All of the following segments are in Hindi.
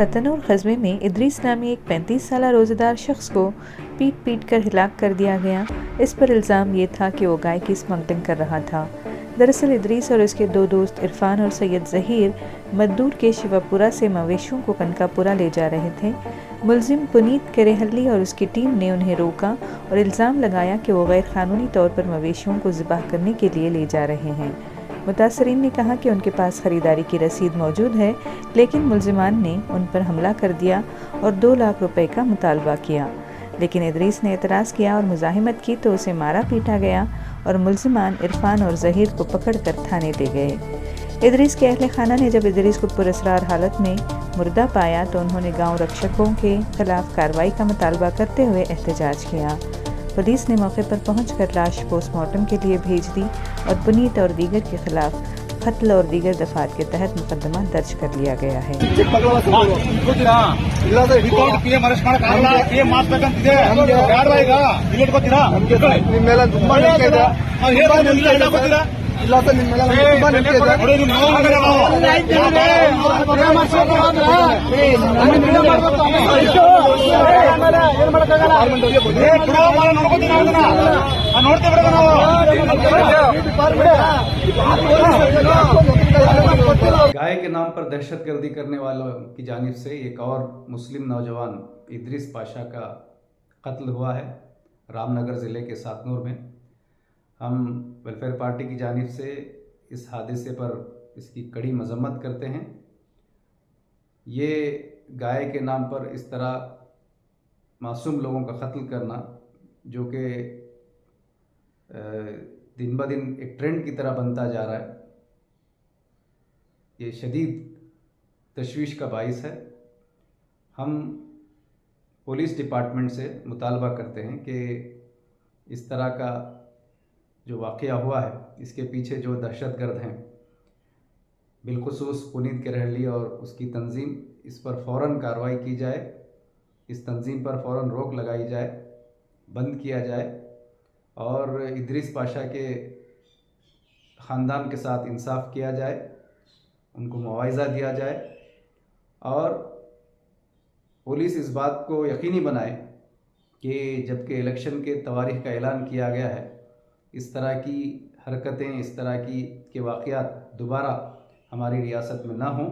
सतनूर कस्बे में इदरीस नामी एक 35 साल रोज़ेदार शख्स को पीट कर हिलाक कर दिया गया। इस पर इल्ज़ाम ये था कि वो गाय की स्मगलिंग कर रहा था। दरअसल इदरीस और उसके दो दोस्त इरफान और सैयद ज़हीर मद्दूर के शिवापुरा से मवेशियों को कनकापुरा ले जा रहे थे। मुलजिम पुनीत करेहल्ली और उसकी टीम ने उन्हें रोका और इल्ज़ाम लगाया कि वो गैर कानूनी तौर पर मवेशियों को ज़िबाह करने के लिए ले जा रहे हैं। मुतासरीन ने कहा कि उनके पास ख़रीदारी की रसीद मौजूद है, लेकिन मुलजिमान ने उन पर हमला कर दिया और 2 लाख रुपए का मुतालबा किया। लेकिन इदरीस ने एतराज़ किया और मुज़ाहिमत की तो उसे मारा पीटा गया और मुलजिमान इरफान और ज़हीर को पकड़कर थाने ले गए। इदरीस के अहले खाना ने जब इदरीस को पुरअसरार हालत में मुर्दा पाया तो उन्होंने गाँव रक्षकों के खिलाफ कार्रवाई का मुतालबा करते हुए एहतजाज किया। पुलिस ने मौके पर पहुंचकर लाश पोस्टमार्टम के लिए भेज दी और पुनीत और दीगर के खिलाफ कत्ल और दीगर दफात के तहत मुकदमा दर्ज कर लिया गया है। गाय के नाम पर दहशतगर्दी करने वालों की जानिब से एक और मुस्लिम नौजवान इदरीस पाशा का कत्ल हुआ है रामनगर ज़िले के सातनूर में। हम वेलफेयर पार्टी की जानिब से इस हादसे पर इसकी कड़ी मजम्मत करते हैं। ये गाय के नाम पर इस तरह मासूम लोगों का कत्ल करना, जो कि दिन ब दिन एक ट्रेंड की तरह बनता जा रहा है, ये शदीद तशवीश का बाइस है। हम पुलिस डिपार्टमेंट से मुतालबा करते हैं कि इस तरह का जो वाक़या हुआ है इसके पीछे जो दहशतगर्द हैं, बिलखुसूस पुनीत करेहल्ली और उसकी तंजीम, इस पर फ़ौरन कार्रवाई की जाए, इस तंजीम पर फ़ौरन रोक लगाई जाए, बंद किया जाए और इदरीस पाशा के ख़ानदान के साथ इंसाफ किया जाए, उनको मुआवज़ा दिया जाए और पुलिस इस बात को यकीनी बनाए कि जबकि इलेक्शन के तवारीख़ का ऐलान किया गया है, इस तरह की हरकतें, इस तरह के वाक़यात दोबारा हमारी रियासत में ना हों,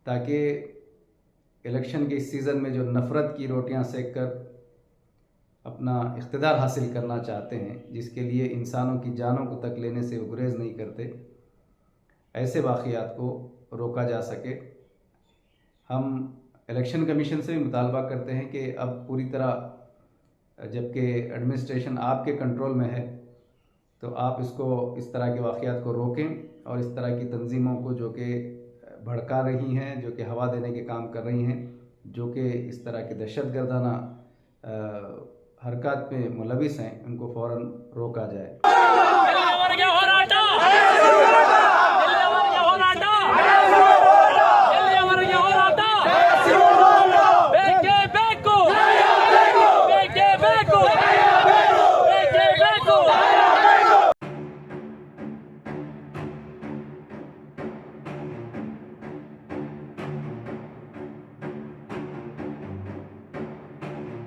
ताकि इलेक्शन के इस सीज़न में जो नफ़रत की रोटियां सेक कर अपना इख्तिदार हासिल करना चाहते हैं, जिसके लिए इंसानों की जानों को तक लेने से वो गुरेज़ नहीं करते, ऐसे वाक़यात को रोका जा सके। हम इलेक्शन कमीशन से भी मुतालबा करते हैं कि अब पूरी तरह, जबकि एडमिनिस्ट्रेशन आपके कंट्रोल में है, तो आप इसको, इस तरह के वाक़यात को रोकें और इस तरह की तंजीमों को जो कि भड़का रही हैं, जो कि हवा देने के काम कर रही हैं, जो कि इस तरह की दहशतगर्दाना हरकत में मुलविस हैं, उनको फ़ौरन रोका जाए।